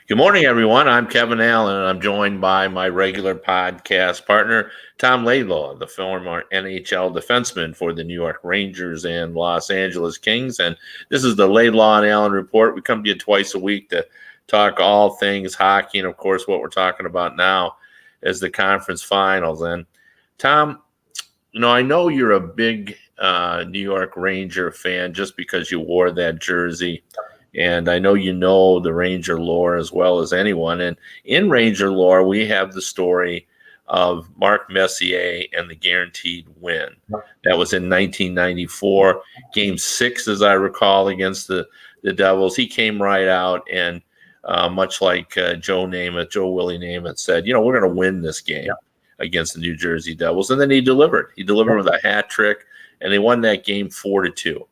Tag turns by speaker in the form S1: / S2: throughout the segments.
S1: Good morning, everyone. I'm Kevin Allen, and I'm joined by my regular podcast partner, Tom Laidlaw, the former NHL defenseman for the New York Rangers and Los Angeles Kings. And this is the Laidlaw and Allen Report. We come to you twice a week to talk all things hockey. And, of course, what we're talking about now is the conference finals. And, Tom, I know you're a big New York Ranger fan just because you wore that jersey. And I know you know the Ranger lore as well as anyone. And in Ranger lore, we have the story of Mark Messier and the guaranteed win. That was in 1994, Game 6, as I recall, against the Devils. He came right out and much like Joe Willie Namath said, we're going to win this game against the New Jersey Devils. And then he delivered. He delivered with a hat trick, and they won that game 4-2.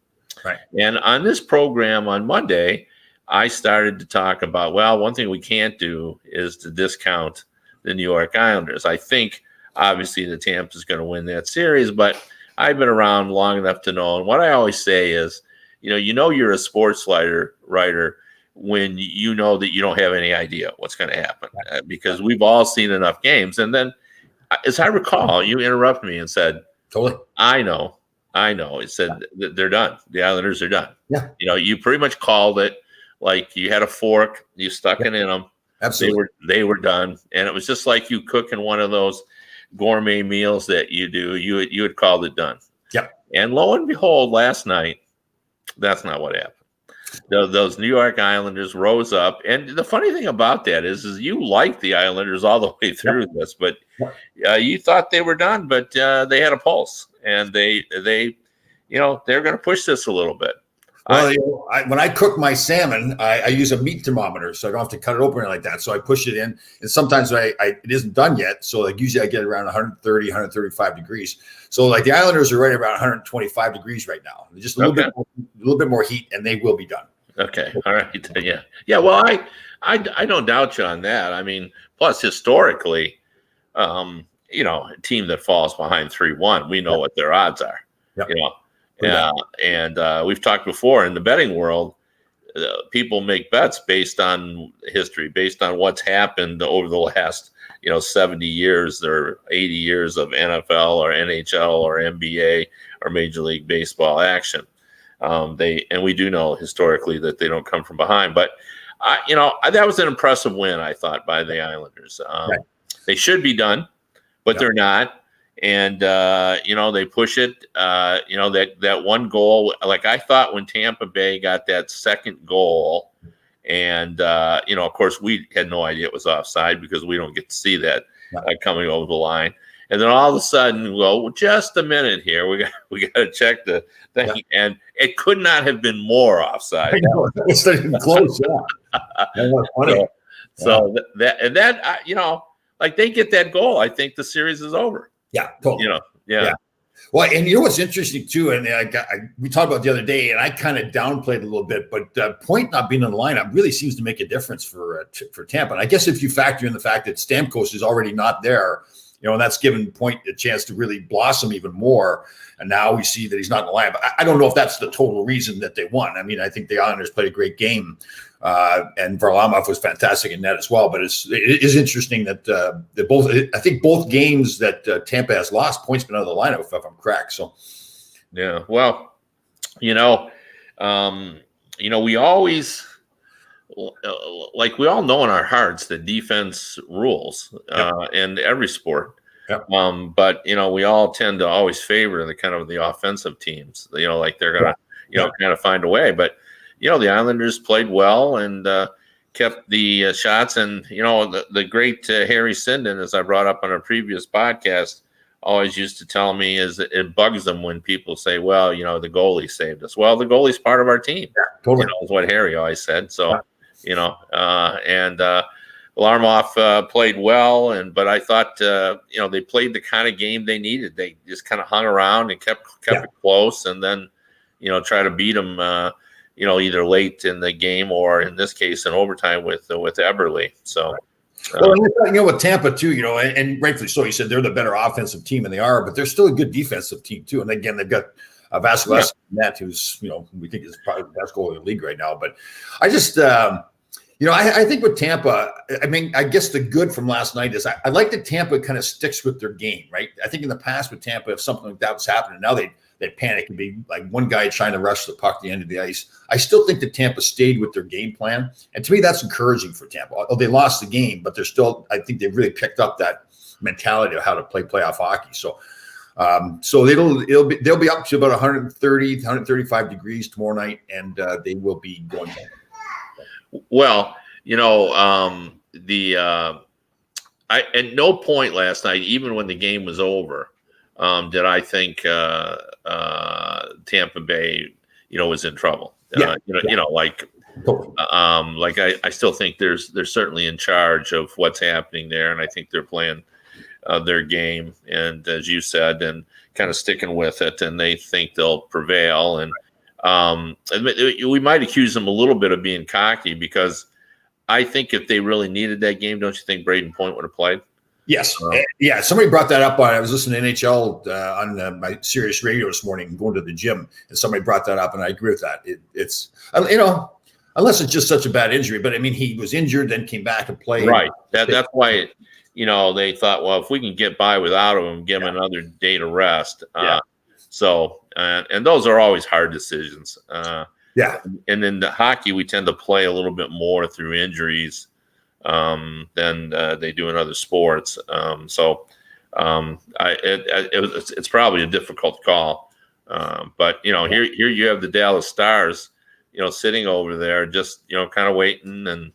S2: Right.
S1: And on this program on Monday, I started to talk about, one thing we can't do is to discount the New York Islanders. I think, obviously, the Tampa is going to win that series, but I've been around long enough to know. And what I always say is, you're a sports writer when you know that you don't have any idea what's going to happen because we've all seen enough games. And then, as I recall, you interrupted me and said,
S2: "Totally,
S1: I know. It said that they're done. The Islanders are done.
S2: Yeah.
S1: You pretty much called it like you had a fork, you stuck it in them.
S2: Absolutely.
S1: They were done. And it was just like you cooking one of those gourmet meals that you do. You had called it done.
S2: Yep.
S1: And lo and behold, last night, that's not what happened. Those New York Islanders rose up. And the funny thing about that is you liked the Islanders all the way through this, but you thought they were done, but they had a pulse. And they're going to push this a little bit.
S2: Well, when I cook my salmon, I use a meat thermometer, so I don't have to cut it open like that. So I push it in, and sometimes it isn't done yet. So usually I get around 130, 135 degrees. So the Islanders are right around 125 degrees right now. Just a little bit more heat, and they will be done.
S1: Okay, all right, yeah. Well, I don't doubt you on that. I mean, plus historically, a team that falls behind 3-1, we know what their odds are. And we've talked before in the betting world, people make bets based on history, based on what's happened over the last, 70 years or 80 years of NFL or NHL or NBA or Major League Baseball action. We do know historically that they don't come from behind, but that was an impressive win, I thought, by the Islanders. They should be done, but they're not. And, they push it, that one goal, like I thought when Tampa Bay got that second goal and, of course we had no idea it was offside because we don't get to see that coming over the line. And then all of a sudden, just a minute here, we got to check the thing, and it could not have been more offside.
S2: I know. It's not even close. That was funny.
S1: So they get that goal, I think the series is over.
S2: Yeah, totally.
S1: Yeah.
S2: Well, and what's interesting too, and we talked about the other day, and I kind of downplayed it a little bit, but Point not being in the lineup really seems to make a difference for Tampa. And I guess if you factor in the fact that Stamkos is already not there, and that's given Point a chance to really blossom even more. And now we see that he's not in the lineup. I don't know if that's the total reason that they won. I mean, I think the Islanders played a great game. And Varlamov was fantastic in that as well. But it is interesting that I think both games that Tampa has lost, Point's been out of the lineup, if I'm correct. So,
S1: yeah. Well, we always we all know in our hearts that defense rules in every sport.
S2: Yep.
S1: But we all tend to always favor the offensive teams. They're gonna kind of find a way. But the Islanders played well and kept the shots. And the great Harry Sinden, as I brought up on a previous podcast, always used to tell me is that it bugs them when people say, "Well, the goalie saved us." Well, the goalie's part of our team.
S2: Yeah, totally.
S1: Is what Harry always said. So Varlamov played well, but I thought they played the kind of game they needed. They just kind of hung around and kept it close, and then try to beat them either late in the game or in this case in overtime with Eberle. So.
S2: With Tampa too, and rightfully so. You said they're the better offensive team than they are, but they're still a good defensive team too. And again, they've got Vasilevskiy net, who's we think is probably the best goalie in the league right now. But I just I think with Tampa, I mean, I guess the good from last night is I like that Tampa kind of sticks with their game, right? I think in the past with Tampa, if something like that was happening, now they panic and be like one guy trying to rush the puck to the end of the ice. I still think that Tampa stayed with their game plan. And to me, that's encouraging for Tampa. They lost the game, but I think they've really picked up that mentality of how to play playoff hockey. So they'll be up to about 130, 135 degrees tomorrow night, and they will be going down.
S1: Well, I at no point last night, even when the game was over, did I think Tampa Bay, was in trouble.
S2: Yeah.
S1: I still think they're certainly in charge of what's happening there, and I think they're playing their game, and as you said, and kind of sticking with it, and they think they'll prevail. And we might accuse them a little bit of being cocky, because I think if they really needed that game, don't you think Braden Point would have played?
S2: Yes. Yeah. Somebody brought that up. I was listening to NHL on my Sirius radio this morning, going to the gym, and somebody brought that up, and I agree with that. It's unless it's just such a bad injury, but I mean, he was injured, then came back and played.
S1: Right. That's why, they thought, well, if we can get by without him, give him another day to rest. And those are always hard decisions.
S2: Yeah.
S1: And in the hockey, we tend to play a little bit more through injuries than they do in other sports. It's probably a difficult call. But here you have the Dallas Stars, sitting over there, just kind of waiting,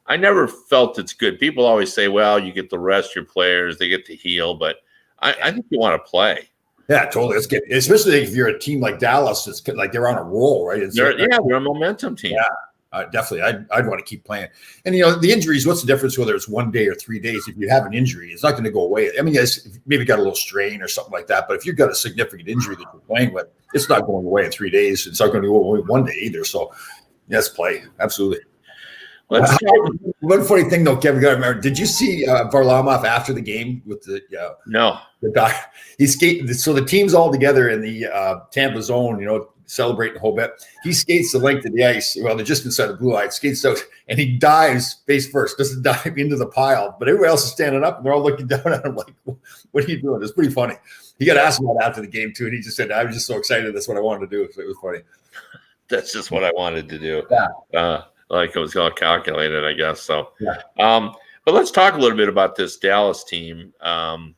S1: I never felt it's good. People always say, well, you get to rest your players, they get to heal, but I think you want to play.
S2: Yeah, totally. It's good, especially if you're a team like Dallas. It's like they're on a roll, right?
S1: They're a momentum team.
S2: Yeah, definitely. I'd want to keep playing. And the injuries. What's the difference whether it's 1 day or 3 days? If you have an injury, it's not going to go away. I mean, yes, maybe got a little strain or something like that. But if you've got a significant injury that you're playing with, it's not going away in 3 days. It's not going to go away 1 day either. So, yes, play absolutely. One funny thing though, Kevin, got to remember. Did you see Varlamov after the game with the
S1: No.
S2: The guy he skated? So the team's all together in the Tampa zone, celebrating a whole bit. He skates the length of the ice. Well, they're just inside the blue line. Skates out and he dives face first. Doesn't dive into the pile, but everybody else is standing up and they're all looking down at him like, "What are you doing?" It's pretty funny. He got asked about after the game too, and he just said, "I was just so excited. That's what I wanted to do." So it was funny.
S1: That's just what I wanted to do.
S2: Yeah.
S1: Like it was all calculated, I guess. So,
S2: yeah.
S1: But let's talk a little bit about this Dallas team. Now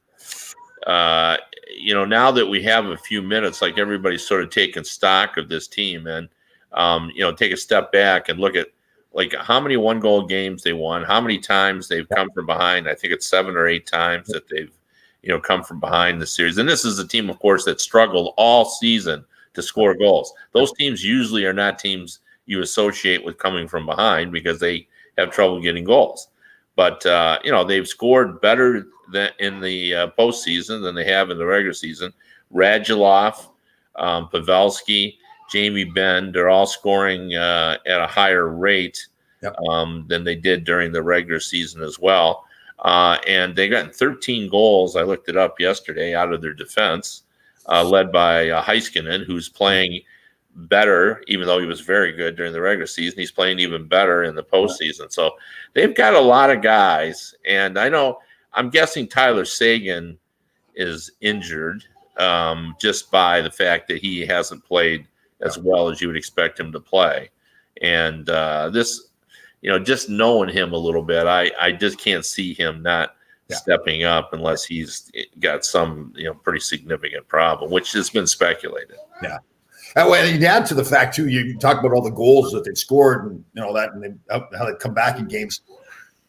S1: that we have a few minutes, like everybody's sort of taking stock of this team, and take a step back and look at like how many 1-goal games they won, how many times they've come from behind. I think it's 7 or 8 times that they've come from behind the series. And this is a team, of course, that struggled all season to score goals. Those teams usually are not teams you associate with coming from behind because they have trouble getting goals. But, they've scored better than in the postseason than they have in the regular season. Radulov, Pavelski, Jamie Benn, they're all scoring at a higher rate than they did during the regular season as well. And they got 13 goals, I looked it up yesterday, out of their defense, led by Heiskanen, who's playing better, even though he was very good during the regular season. He's playing even better in the postseason. So they've got a lot of guys. And I'm guessing Tyler Seguin is injured just by the fact that he hasn't played as well as you would expect him to play. And this, just knowing him a little bit, I just can't see him not stepping up unless he's got some, pretty significant problem, which has been speculated.
S2: Yeah. And you add to the fact too, you talk about all the goals that they've scored and that, and how they come back in games.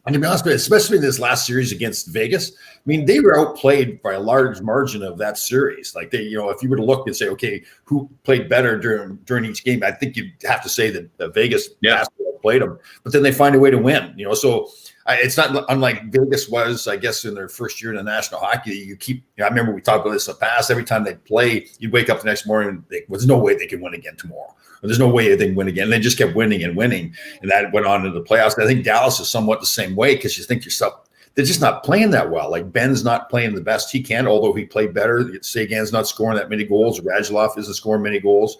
S2: And to be honest with you, especially this last series against Vegas, I mean, they were outplayed by a large margin of that series. Like if you were to look and say, okay, who played better during each game, I think you'd have to say that Vegas played them. But then they find a way to win. So it's not unlike Vegas was, I guess, in their first year in the National Hockey. I remember we talked about this in the past. Every time they play, you'd wake up the next morning and there's no way they can win again tomorrow. Or there's no way they can win again. And they just kept winning and winning. And that went on into the playoffs. And I think Dallas is somewhat the same way because you think to yourself, they're just not playing that well. Like Ben's not playing the best he can, although he played better. Seguin's not scoring that many goals. Radulov isn't scoring many goals.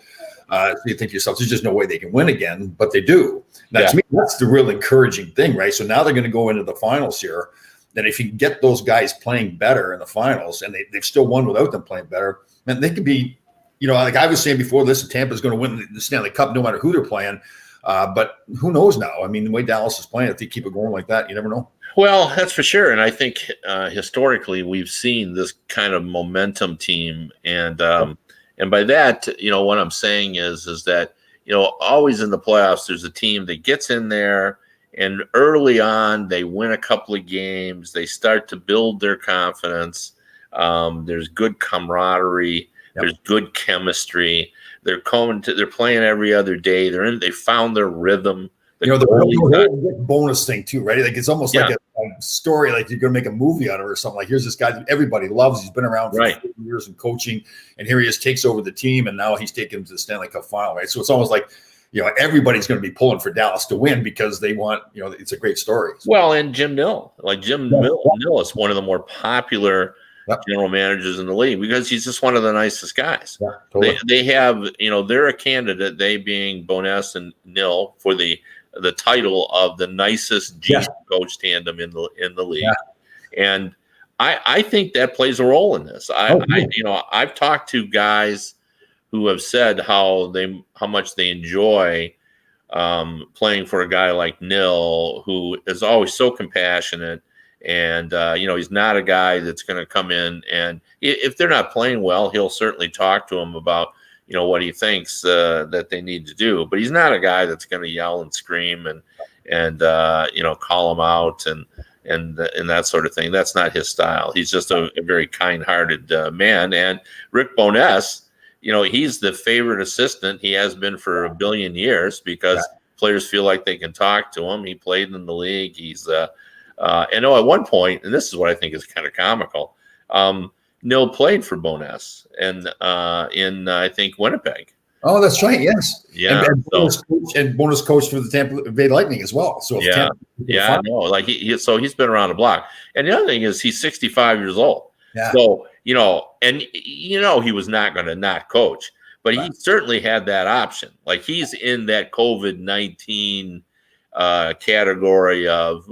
S2: So you think to yourself, there's just no way they can win again, but they do. Now,
S1: Yeah.
S2: to me, that's the real encouraging thing, right? So now they're going to go into the finals here. Then if you can get those guys playing better in the finals, and they've still won without them playing better, man, they could be, like I was saying before, listen, Tampa's going to win the Stanley Cup no matter who they're playing. But who knows now? I mean, the way Dallas is playing, if they keep it going like that, you never know.
S1: Well, that's for sure. And I think historically we've seen this kind of momentum team. And by that, what I'm saying is that, always in the playoffs, there's a team that gets in there and early on they win a couple of games. They start to build their confidence. There's good camaraderie. Yep. There's good chemistry. They're playing every other day. They found their rhythm.
S2: The bonus thing too, right? Like it's almost like a story, like you're going to make a movie out of it or something. Like here's this guy that everybody loves. He's been around for 40 years in coaching, and here he is, takes over the team, and now he's taking them to the Stanley Cup final, right? So it's almost like everybody's going to be pulling for Dallas to win because they want, it's a great story.
S1: Well, and Jim Nill, Nill is one of the more popular general managers in the league because he's just one of the nicest guys. Yeah, totally. They have, they're a candidate, they being Bowness and Nill, for the title of the nicest GM coach tandem in the league. Yeah. And I think that plays a role in this. I've talked to guys who have said how much they enjoy playing for a guy like Nill, who is always so compassionate. And, he's not a guy that's going to come in and if they're not playing well, he'll certainly talk to them about, what he thinks that they need to do. But he's not a guy that's going to yell and scream and call them out and that sort of thing. That's not his style. He's just a very kind-hearted man. And Rick Bowness, he's the favorite assistant. He has been for a billion years because players feel like they can talk to him. He played in the league. He's at one point, and this is what I think is kind of comical, Nill played for Bowness and in I think Winnipeg.
S2: Oh, that's right. Yes.
S1: Yeah.
S2: And Bowness coach for the Tampa Bay Lightning as well. So
S1: like he's been around the block. And the other thing is he's 65 years old.
S2: Yeah.
S1: So he was not going to not coach, but he certainly had that option. Like he's in that COVID-19 category of,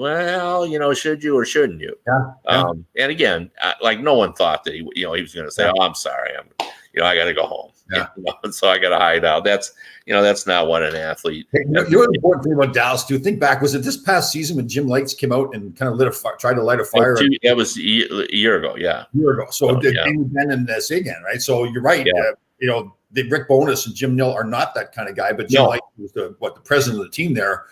S1: should you or shouldn't you? And again, like no one thought that he was going to say, "Oh, I'm sorry, I got to go home." So I got to hide out. That's not what an athlete.
S2: Hey, the important thing about Dallas too. Think back, was it this past season when Jim Lights came out and kind of tried to light a fire?
S1: That was a year ago. Yeah,
S2: a year ago. So Ben and Seguin, right? So you're right. Yeah. The Rick Bowness and Jim Nill are not that kind of guy, but Jim Lights was the president of the team there.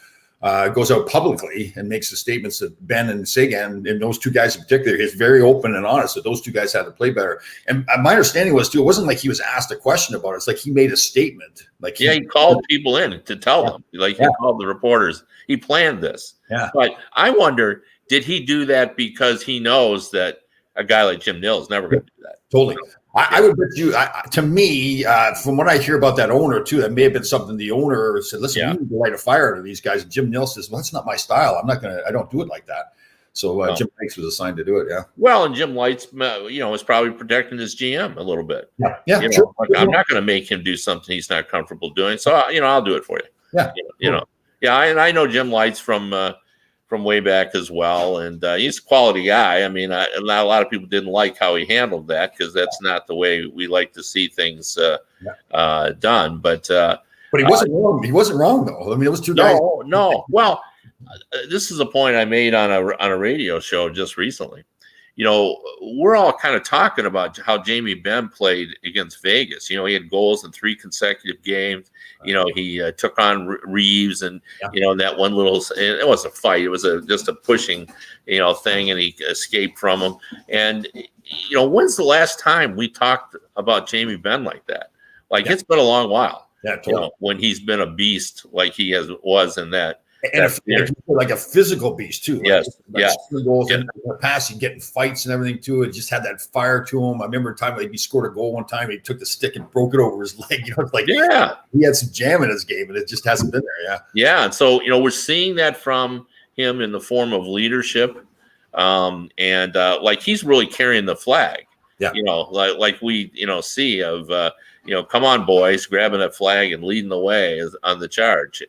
S2: Goes out publicly and makes the statements that Ben and Seguin, and those two guys in particular, is very open and honest that those two guys had to play better. And my understanding was too, it wasn't like he was asked a question about it. It's like he made a statement. Like
S1: he called people in to tell them. Like he called the reporters. He planned this. Yeah. But I wonder, did he do that because he knows that a guy like Jim Nill is never going to do that?
S2: Totally. I would bet you, to me, from what I hear about that owner too, that may have been something the owner said, listen, we need to light a fire to these guys. And Jim Nill says, well, that's not my style. I don't do it like that. So Jim Lights was assigned to do it. Yeah.
S1: Well, and Jim Lights, was probably protecting his GM a little bit.
S2: Yeah.
S1: Sure. I'm not going to make him do something he's not comfortable doing. So, I'll do it for you. Yeah. Yeah. And I know Jim Lights from way back as well. And he's a quality guy. I mean, a lot of people didn't like how he handled that because that's not the way we like to see things done. But
S2: he wasn't wrong. He wasn't wrong, though. I mean, it was two guys.
S1: No. Well, this is a point I made on a radio show just recently. We're all kind of talking about how Jamie Benn played against Vegas. He had goals in 3 consecutive games. He took on Reeves and, that one little, it wasn't a fight. It was just a pushing, thing, and he escaped from him. And, when's the last time we talked about Jamie Benn like that? It's been a long while.
S2: Yeah, totally.
S1: When he's been a beast like he was in that.
S2: And like a physical beast too.
S1: Yes.
S2: Goals and passing, getting fights and everything too. It just had that fire to him. I remember a time he scored a goal one time. He took the stick and broke it over his leg. It's like he had some jam in his game, and it just hasn't been there.
S1: Yeah. And so we're seeing that from him in the form of leadership, and he's really carrying the flag. Yeah. Like we see of come on, boys, grabbing that flag and leading the way on the charge.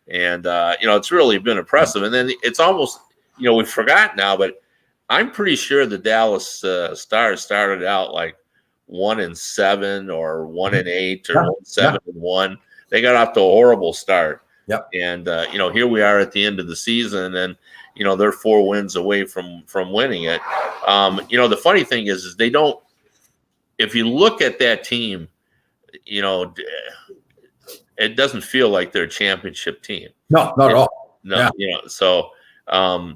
S1: It's really been impressive. And then it's almost, we forgot now, but I'm pretty sure the Dallas Stars started out like 1-7 or 1-8 or 7-1. They got off to a horrible start.
S2: Yep.
S1: And here we are at the end of the season, and they're 4 wins away from winning it. The funny thing is they don't. If you look at that team, it doesn't feel like they're a championship team.
S2: No, not at all.
S1: No, so
S2: I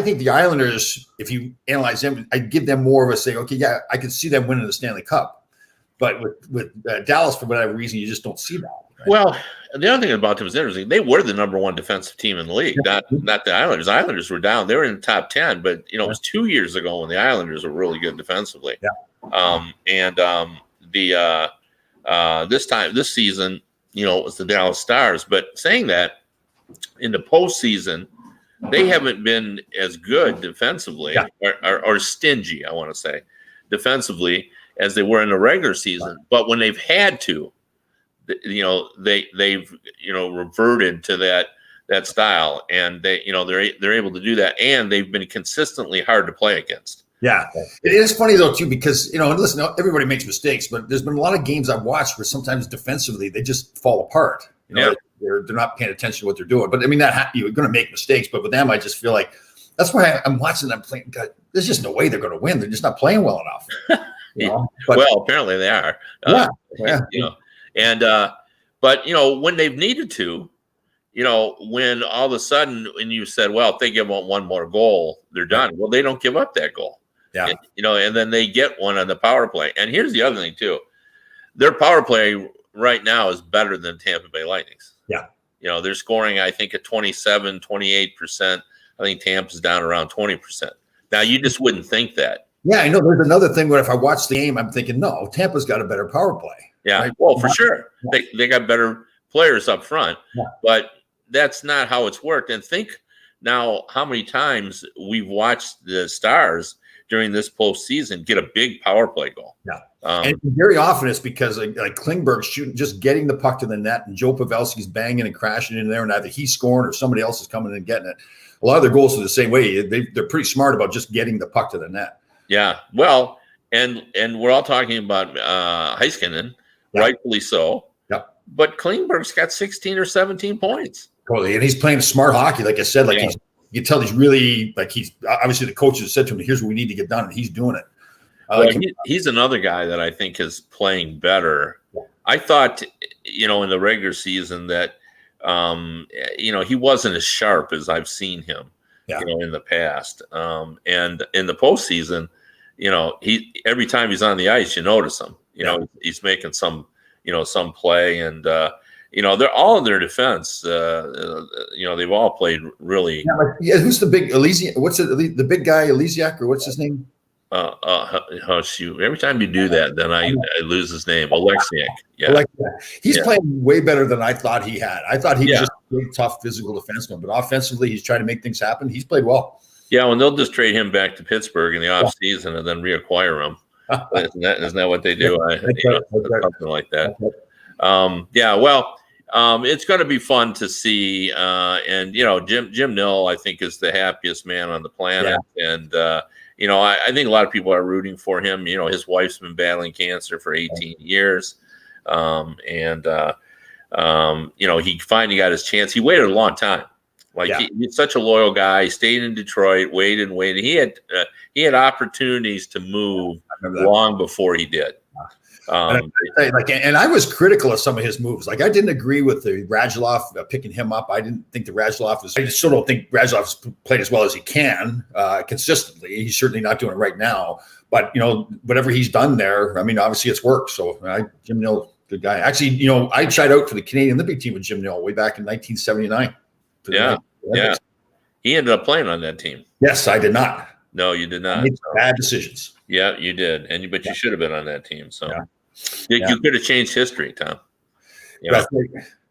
S2: think the Islanders, if you analyze them, I'd give them more of a say, okay, yeah, I could see them winning the Stanley Cup. But with Dallas, for whatever reason, you just don't see that. Right?
S1: Well, the other thing about them is interesting. They were the number 1 defensive team in the league, not the Islanders. The Islanders were down. They were in the top 10, but, it was 2 years ago when the Islanders were really good defensively.
S2: Yeah.
S1: This season, it was the Dallas Stars. But saying that, in the postseason, they haven't been as good defensively or stingy, I want to say, defensively as they were in the regular season. But when they've had to, they've reverted to that style, and they're able to do that, and they've been consistently hard to play against.
S2: Yeah, it is funny though too, because listen, everybody makes mistakes, but there's been a lot of games I've watched where sometimes defensively they just fall apart. They're not paying attention to what they're doing. But I mean, you're going to make mistakes, but with them, I just feel like that's why I'm watching them playing. God, there's just no way they're going to win. They're just not playing well enough.
S1: Well, apparently they are. But when they've needed to, when all of a sudden, when you said, well, if they give up one more goal, they're done. Well, they don't give up that goal.
S2: Yeah.
S1: And then they get one on the power play. And here's the other thing too. Their power play right now is better than Tampa Bay Lightning's.
S2: Yeah.
S1: They're scoring, I think, at 27, 28%. I think Tampa's down around 20%. Now, you just wouldn't think that.
S2: Yeah, I know. There's another thing where if I watch the game, I'm thinking, no, Tampa's got a better power play.
S1: Yeah,
S2: right?
S1: Well, for sure. They got better players up front,
S2: Yeah.
S1: but that's not how it's worked. And think now how many times we've watched the Stars during this postseason get a big power play goal.
S2: Yeah. And very often it's because like Klingberg's shooting, just getting the puck to the net, and Joe Pavelski's banging and crashing in there, and either he's scoring or somebody else is coming and getting it. A lot of their goals are the same way. They're pretty smart about just getting the puck to the net.
S1: Yeah. Well, and we're all talking about Heiskanen, rightfully so.
S2: Yep.
S1: But Klingberg's got 16 or 17 points.
S2: Totally. And he's playing smart hockey, like I said. Like you can tell he's really he's obviously the coaches have said to him, "Here's what we need to get done," and he's doing it.
S1: He's another guy that I think is playing better. Yeah. I thought, in the regular season that, he wasn't as sharp as I've seen him, in the past. And in the postseason, he every time he's on the ice, you notice him. He's making some play, and they're all in their defense. They've all played really.
S2: Who's the big Elysiak? What's it? The big guy Elysiak, or what's his name?
S1: Shoot! Every time you do that, then I lose his name. Alexiak. Yeah,
S2: he's playing way better than I thought he had. I thought he was just a big, tough, physical defenseman, but offensively, he's trying to make things happen. He's played well. Yeah,
S1: and they'll just trade him back to Pittsburgh in the offseason and then reacquire him. Isn't that what they do? Something like that. It's going to be fun to see. And Jim Nill, I think, is the happiest man on the planet. Yeah. And I think a lot of people are rooting for him. His wife's been battling cancer for 18 years. He finally got his chance. He waited a long time. He's such a loyal guy. He stayed in Detroit, waited. He had opportunities to move long before he did.
S2: And I was critical of some of his moves. I didn't agree with the Radulov picking him up. I didn't think I just still don't think Radulov's played as well as he can consistently. He's certainly not doing it right now. But whatever he's done there, I mean, obviously it's worked. So Jim Nill, good guy. Actually, I tried out for the Canadian Olympic team with Jim Nill way back in 1979.
S1: Yeah. He ended up playing on that team.
S2: Yes, I did not.
S1: No, you did not.
S2: I made bad decisions.
S1: Yeah, you did. But you should have been on that team. So you could have changed history, Tom.
S2: Yeah.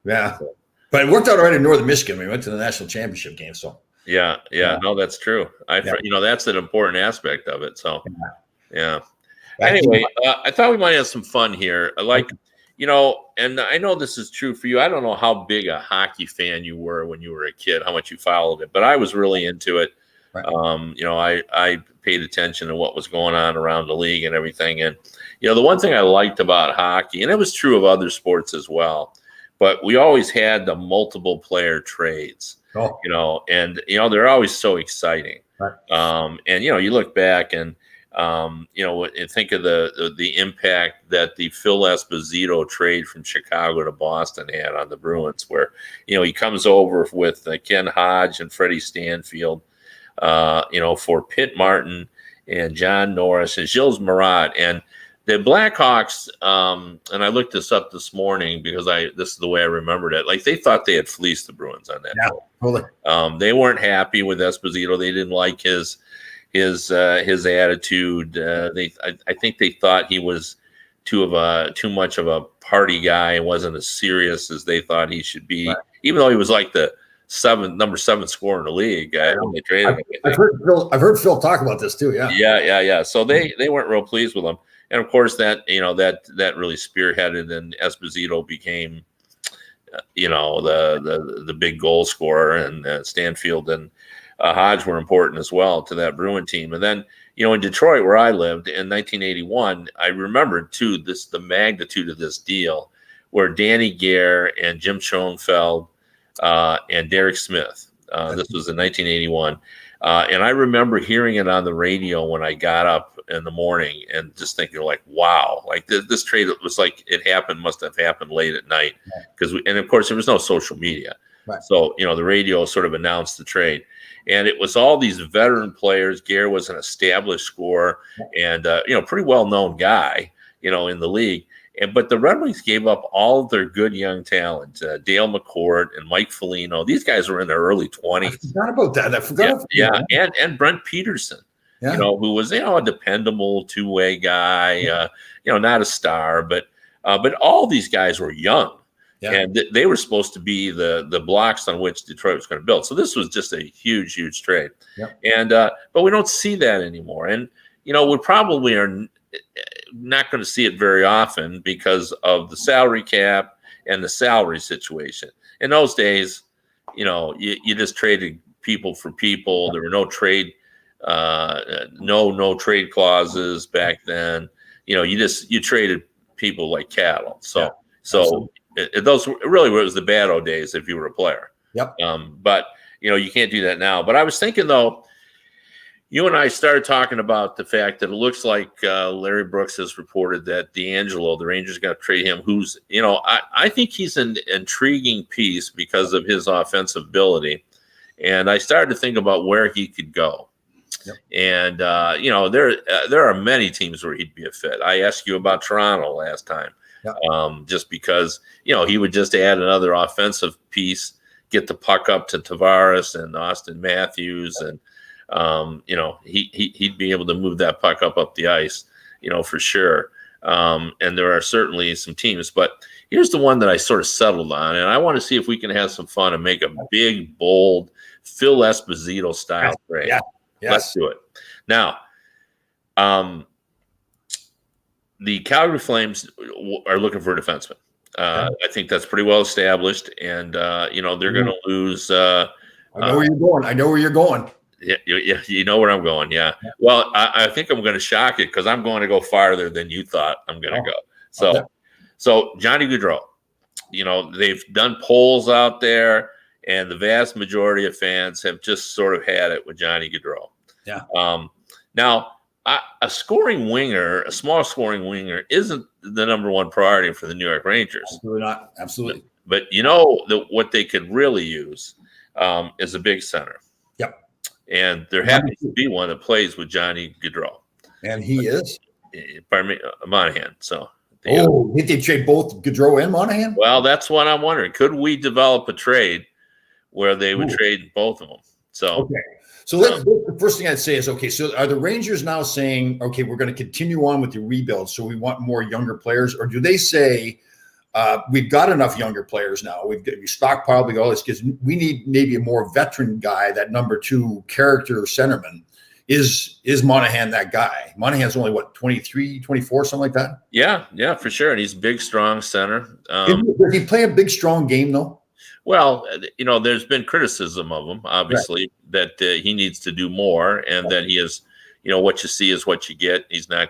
S2: But it worked out all right in Northern Michigan. We went to the national championship game. So
S1: no, that's true. That's an important aspect of it. So Anyway, I thought we might have some fun here. Like, you know, and I know this is true for you. I don't know how big a hockey fan you were when you were a kid, how much you followed it, but I was really into it.
S2: Right.
S1: You know, I paid attention to what was going on around the league and everything. And, you know, the one thing I liked about hockey, and it was true of other sports as well, but we always had the multiple player trades, you know, and, you know, they're always so exciting.
S2: Right.
S1: And, you know, you look back and, you know, and think of the impact that the Phil Esposito trade from Chicago to Boston had on the Bruins, where, you know, he comes over with Ken Hodge and Freddie Stanfield, you know, for Pitt Martin and John Norris and Gilles Marat. And the Blackhawks, and I looked this up this morning because this is the way I remembered it. Like, they thought they had fleeced the Bruins on that.
S2: Yeah, totally.
S1: They weren't happy with Esposito. They didn't like his attitude. I think they thought he was too much of a party guy and wasn't as serious as they thought he should be. Right. Even though he was like the number 7 scorer in the league.
S2: I've heard Phil talk about this too.
S1: Yeah. So they weren't real pleased with him. And of course, that really spearheaded, and Esposito became, you know, the big goal scorer, and Stanfield and Hodge were important as well to that Bruin team. And then, you know, in Detroit, where I lived in 1981, I remembered too the magnitude of this deal, where Danny Gare and Jim Schoenfeld and Derek Smith. This was in 1981. And I remember hearing it on the radio when I got up in the morning and just thinking, like, wow, like this trade was like must have happened late at night, because and of course there was no social media.
S2: Right.
S1: So, you know, the radio sort of announced the trade, and it was all these veteran players. Gare was an established scorer and, you know, pretty well-known guy, you know, in the league. But the Red Wings gave up all of their good young talent, Dale McCord and Mike Foligno. These guys were in their early 20s.
S2: I forgot about that. I forgot.
S1: Yeah. And Brent Peterson, you know, who was, you know, a dependable two-way guy, you know, not a star, but all these guys were young. Yeah. And they were supposed to be the blocks on which Detroit was going to build. So this was just a huge, huge trade.
S2: Yep.
S1: And but we don't see that anymore. And, you know, we probably are not going to see it very often because of the salary cap and the salary situation. In those days, you know, you just traded people for people. There were no trade trade clauses back then. You know, you traded people like cattle. So those really was the bad old days if you were a player.
S2: Yep.
S1: But, you know, you can't do that now. But I was thinking, though, you and I started talking about the fact that it looks like Larry Brooks has reported that D'Angelo, the Rangers, got to trade him. Who's, you know, I think he's an intriguing piece because of his offensive ability. And I started to think about where he could go. Yep. And, you know, there are many teams where he'd be a fit. I asked you about Toronto last time. Yep. Just because, you know, he would just add another offensive piece, get the puck up to Tavares and Austin Matthews, and you know, he'd be able to move that puck up the ice, you know, for sure. And there are certainly some teams, but here's the one that I sort of settled on, and I want to see if we can have some fun and make a big, bold Phil Esposito style trade.
S2: Yeah. Yes.
S1: Let's do it. Now, the Calgary Flames are looking for a defenseman. I think that's pretty well established, and you know, they're going to lose. I
S2: know where you're going.
S1: Yeah, you know where I'm going. Yeah. Well, I think I'm going to shock it because I'm going to go farther than you thought I'm going to go. So Johnny Gaudreau, you know, they've done polls out there, and the vast majority of fans have just sort of had it with Johnny Gaudreau.
S2: Yeah.
S1: Now, a scoring winger, a small scoring winger, isn't the number one priority for the New York Rangers.
S2: Absolutely not. Absolutely.
S1: But you know, what they could really use is a big center.
S2: Yep.
S1: And there happens to be one that plays with Johnny Gaudreau.
S2: And he is?
S1: Pardon me, Monahan. So.
S2: Did they trade both Gaudreau and Monahan?
S1: Well, that's what I'm wondering. Could we develop a trade where they would trade both of them? So.
S2: Okay. So the first thing I'd say is, okay, so are the Rangers now saying, okay, we're going to continue on with the rebuild, so we want more younger players? Or do they say, we've got enough younger players now, we stockpiled all this, because we need maybe a more veteran guy, that number 2 character centerman, is Monahan that guy? Monahan's only what, 23, 24, something like that?
S1: Yeah, for sure. And he's big, strong center.
S2: Does he play a big, strong game though?
S1: Well, there's been criticism of him, obviously, that he needs to do more, and that he is, what you see is what you get. He's not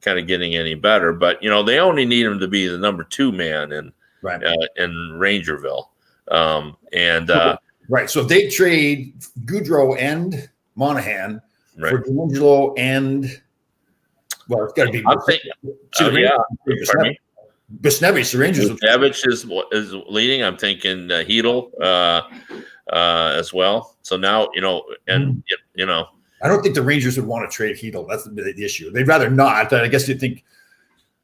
S1: kind of getting any better, but they only need him to be the number 2 man in Rangerville,
S2: right. So if they trade Gaudreau and Monahan for D'Angelo and it's got to be.
S1: I'm thinking,
S2: Buchnevich, the Rangers.
S1: Buchnevich is leading. I'm thinking Hedl as well. So now
S2: I don't think the Rangers would want to trade Hedl. That's the issue. They'd rather not. I guess you think.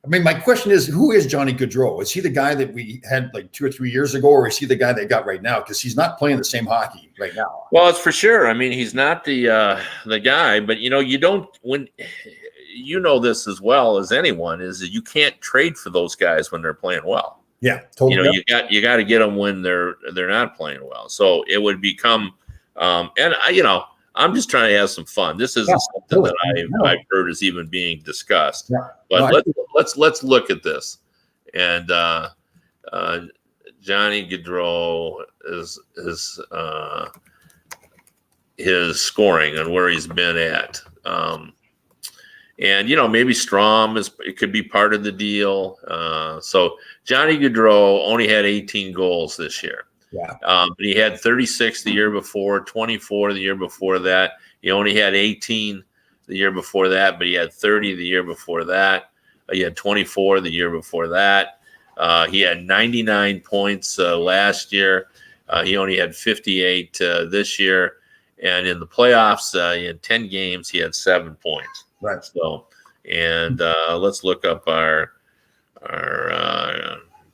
S2: I mean, my question is, who is Johnny Gaudreau? Is he the guy that we had like 2 or 3 years ago, or is he the guy they got right now? Because he's not playing the same hockey right now.
S1: Well, it's for sure. I mean, he's not the guy, but you don't when. This as well as anyone is that you can't trade for those guys when they're playing well.
S2: Yeah, totally.
S1: You got to get them when they're not playing well. So it would become, I'm just trying to have some fun. This isn't something that I've heard is even being discussed. Yeah. But let's look at this. And Johnny Gaudreau is his scoring and where he's been at. And maybe Strom it could be part of the deal. So Johnny Gaudreau only had 18 goals this year.
S2: Yeah.
S1: But he had 36 the year before, 24 the year before that. He only had 18 the year before that, but he had 30 the year before that. He had 24 the year before that. He had 99 points last year. He only had 58 this year. And in the playoffs, in 10 games, he had 7 points.
S2: Right.
S1: So, and let's look up our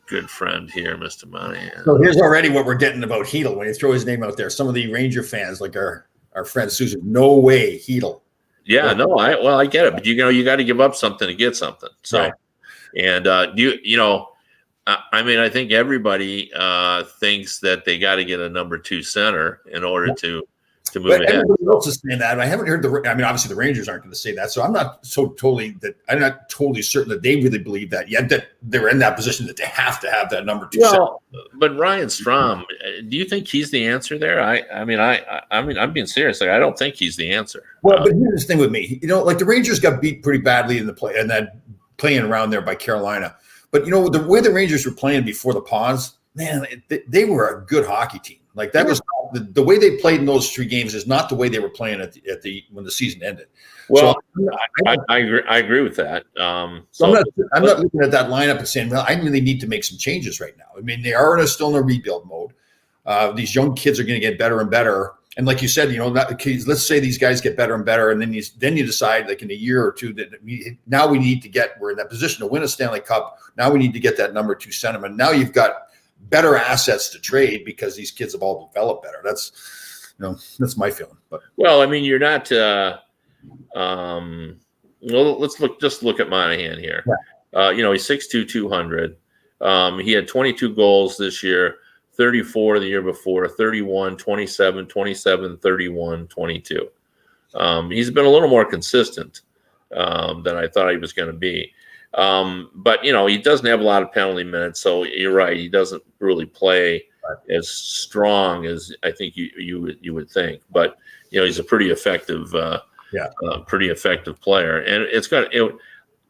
S1: good friend here, Mr. Monahan.
S2: So here's already what we're getting about Hedl when you throw his name out there. Some of the Ranger fans, like our friend Susan, no way Hedl.
S1: Yeah, no, I get it, but you got to give up something to get something. So, right. And I think everybody thinks that they got to get a number 2 center in order to move ahead.
S2: Everybody else is saying that. I haven't heard obviously the Rangers aren't going to say that. So I'm not totally certain that they really believe that yet, that they're in that position that they have to have that number 2 center.
S1: But Ryan Strom, do you think he's the answer there? I'm being serious. Like, I don't think he's the answer.
S2: Well, but here's the thing with me. Like the Rangers got beat pretty badly in the play and then playing around there by Carolina. But the way the Rangers were playing before the pause, man, they were a good hockey team. Like that was the way they played in those 3 games is not the way they were playing when the season ended.
S1: Well, so I agree with that.
S2: I'm not looking at that lineup and saying, well, I really need to make some changes right now. I mean, they are still in a rebuild mode. These young kids are going to get better and better. And like you said, let's say these guys get better and better, and then you decide, like in a year or two, that we're in that position to win a Stanley Cup. Now we need to get that number 2 center. Now you've got better assets to trade because these kids have all developed better. That's my feeling. But
S1: you're not. Let's look at Monahan here. Yeah. He's 6'2", 200. He had 22 goals this year, 34 the year before, 31, 27, 27, 31, 22. He's been a little more consistent than I thought he was going to be. But he doesn't have a lot of penalty minutes, so you're right. He doesn't really play as strong as I think you would think. But he's a pretty effective, player, and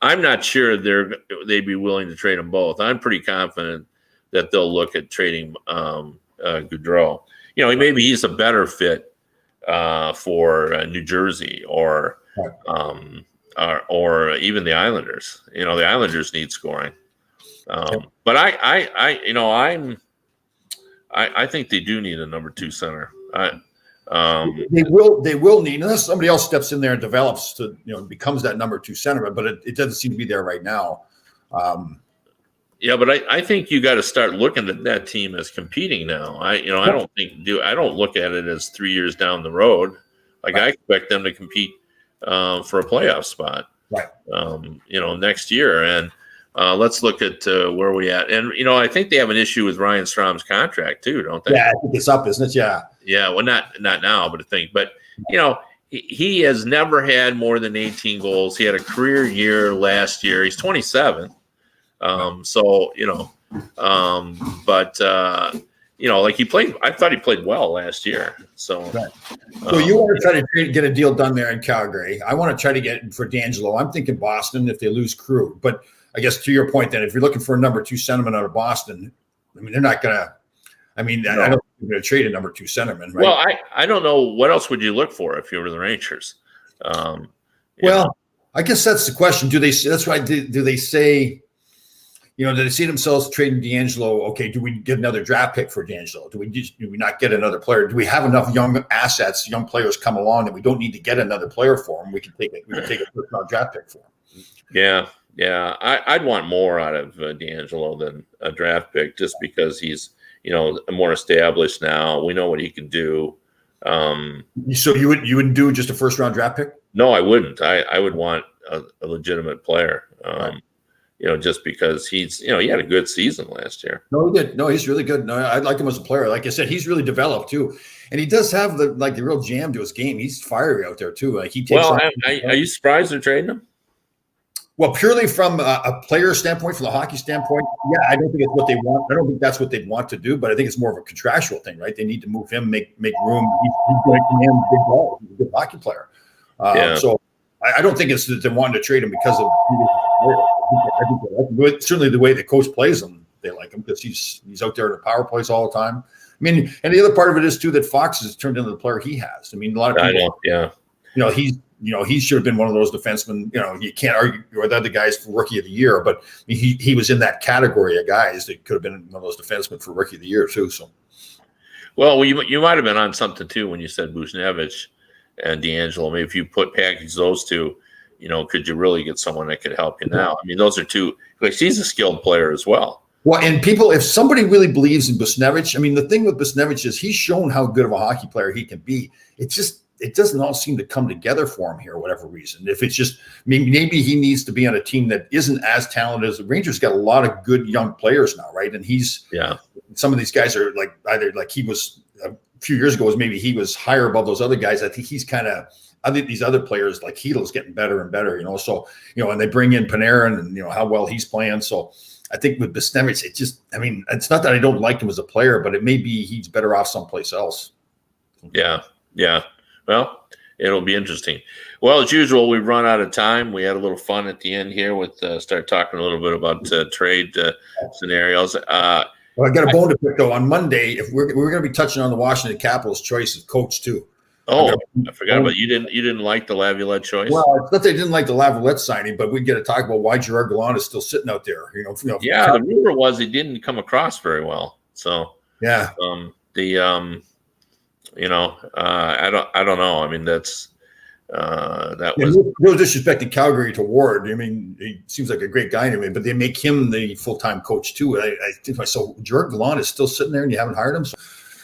S1: I'm not sure they'd be willing to trade them both. I'm pretty confident that they'll look at trading Gaudreau. Maybe he's a better fit for New Jersey or even the Islanders. The Islanders need scoring. But I think they do need a number 2 center.
S2: They will need, unless somebody else steps in there and develops becomes that number 2 center. But it doesn't seem to be there right now.
S1: But I think you got to start looking at that team as competing now. I don't look at it as 3 years down the road. Like I expect them to compete for a playoff spot,
S2: right?
S1: Next year. And let's look at where we at. And I think they have an issue with Ryan Strom's contract too, don't they?
S2: Yeah, I think it's up, isn't it? Yeah.
S1: Yeah. Well, not now, but I think. But he has never had more than 18 goals. He had a career year last year. He's 27. So, like he played, I thought he played well last year. So,
S2: right. So you want to try to get a deal done there in Calgary. I want to try to get for D'Angelo. I'm thinking Boston if they lose Crew. But I guess to your point, then, if you're looking for a number 2 centerman out of Boston, I mean, they're not going to. I mean, no. I don't think they're going to trade a number 2 centerman, right?
S1: Well, I don't know. What else would you look for if you were the Rangers?
S2: I guess that's the question. Do they? That's why. Do they say? Do they see themselves trading D'Angelo? Okay, do we get another draft pick for D'Angelo? Do we not get another player? Do we have enough young assets, young players come along that we don't need to get another player for him? We can take a first-round draft pick for him.
S1: Yeah. I'd want more out of D'Angelo than a draft pick, just because he's more established now. We know what he can do.
S2: So you wouldn't do just a first-round draft pick?
S1: No, I wouldn't. I would want a legitimate player.
S2: Right.
S1: Just because he's, he had a good season last year.
S2: No, he did. No, he's really good. No, I like him as a player. Like I said, he's really developed too, and he does have the real jam to his game. He's fiery out there too. Like he takes.
S1: Well, are you surprised they're trading him?
S2: Well, purely from a player standpoint, from the hockey standpoint, yeah, I don't think it's what they want. I don't think that's what they'd want to do, but I think it's more of a contractual thing, right? They need to move him, make room. He's going to command big ball. He's a good hockey player. So I don't think it's that they're wanting to trade him because of. I think they like him. Certainly the way the coach plays him, they like him because he's out there in the power plays all the time. I mean, and the other part of it is too that Fox has turned into the player he has. I mean, a lot of people, he should have been one of those defensemen. You can't argue with other guys for Rookie of the Year, but he was in that category of guys that could have been one of those defensemen for Rookie of the Year too. So,
S1: well, you might have been on something too when you said Buchnevich and D'Angelo. Maybe if you package those two. Could you really get someone that could help you now? I mean, those are two. Like, he's a skilled player as well.
S2: Well, and people, if somebody really believes in Buchnevich, I mean, the thing with Buchnevich is he's shown how good of a hockey player he can be. It doesn't all seem to come together for him here, for whatever reason. If it's just maybe he needs to be on a team that isn't as talented as the Rangers. Got a lot of good young players now, right? And some of these guys are either he was a few years ago, maybe he was higher above those other guys. I think he's kind of. I think these other players like Heedle's getting better and better, So, and they bring in Panarin and, how well he's playing. So I think with Buchnevich, it's not that I don't like him as a player, but it may be he's better off someplace else.
S1: Yeah. Well, it'll be interesting. Well, as usual, we've run out of time. We had a little fun at the end here with start talking a little bit about trade scenarios.
S2: Well, I got a bone to pick though. On Monday, if we're going to be touching on the Washington Capitals' choice of coach too.
S1: Oh, I forgot about you. Didn't like the Laviolette choice?
S2: Well, it's not that I didn't like the Laviolette signing, but we get to talk about why Gerard Gallant is still sitting out there.
S1: Yeah, the rumor was he didn't come across very well. So
S2: yeah,
S1: I don't know. I mean, that was
S2: no disrespect to Calgary to Ward. I mean, he seems like a great guy anyway, but they make him the full-time coach too. I think so. Gerard Gallant is still sitting there, and you haven't hired him. So,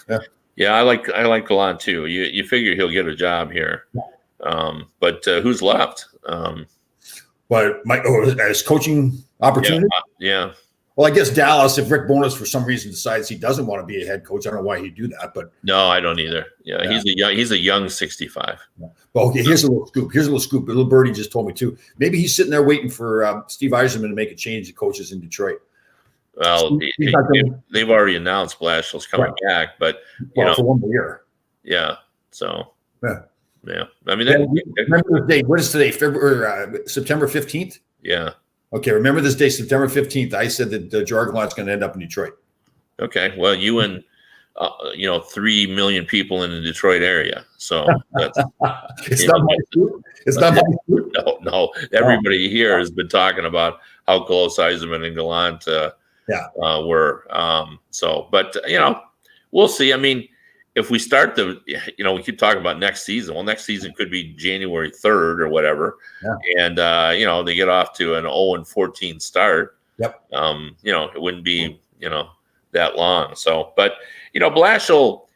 S2: yeah.
S1: Yeah, I like Gallant too. You figure he'll get a job here, but who's left?
S2: But as coaching opportunity?
S1: Yeah.
S2: Well, I guess Dallas. If Rick Bowness for some reason decides he doesn't want to be a head coach, I don't know why he'd do that. But
S1: no, I don't either. Yeah. He's a young 65.
S2: Yeah. Well, okay. Here's a little scoop. A little birdie just told me too. Maybe he's sitting there waiting for Steve Yzerman to make a change to coaches in Detroit.
S1: Well, they've already announced Blashill's coming back, but
S2: for 1 more year.
S1: Yeah. So yeah. I mean,
S2: remember the date? What is today? September 15th.
S1: Yeah.
S2: Okay. Remember this day, September 15th. I said that Gerard Gallant's going to end up in Detroit.
S1: Okay. Well, you and 3 million people in the Detroit area. So that's
S2: it's not my scoop. It's not my scoop.
S1: No. Everybody here has been talking about how close Yzerman and Gallant were. But we'll see. I mean, if we start we keep talking about next season. Well, next season could be January 3rd or whatever. Yeah. And, they get off to an 0-14 start.
S2: Yep.
S1: It wouldn't be, that long. So, but, Blashill,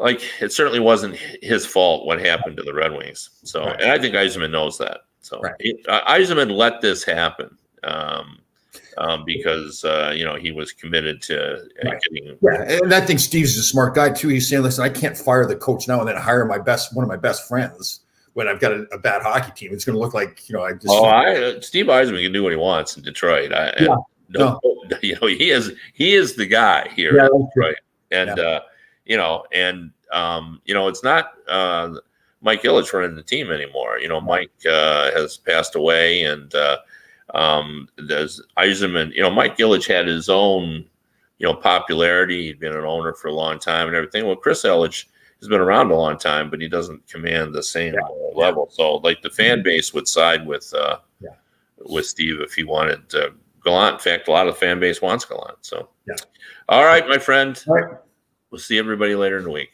S1: it certainly wasn't his fault what happened to the Red Wings. So, right. And I think Yzerman knows that. So, right. Yzerman let this happen. because he was committed to getting.
S2: Yeah, and I think Steve's a smart guy too. He's saying, "Listen, I can't fire the coach now and then hire one of my best friends when I've got a bad hockey team. It's going to look like I just."
S1: Steve Yzerman can do what he wants in Detroit. He is the guy here.
S2: Yeah,
S1: right. And it's not Mike Ilitch running the team anymore. Mike has passed away, and there's Yzerman. Mike Ilitch had his own popularity. He'd been an owner for a long time and everything. Well, Chris Ilitch has been around a long time, but he doesn't command the same level. So, like, the fan base would side with Steve if he wanted Gallant. In fact, a lot of the fan base wants Gallant. So, all right, my friend.
S2: All right.
S1: We'll see everybody later in the week.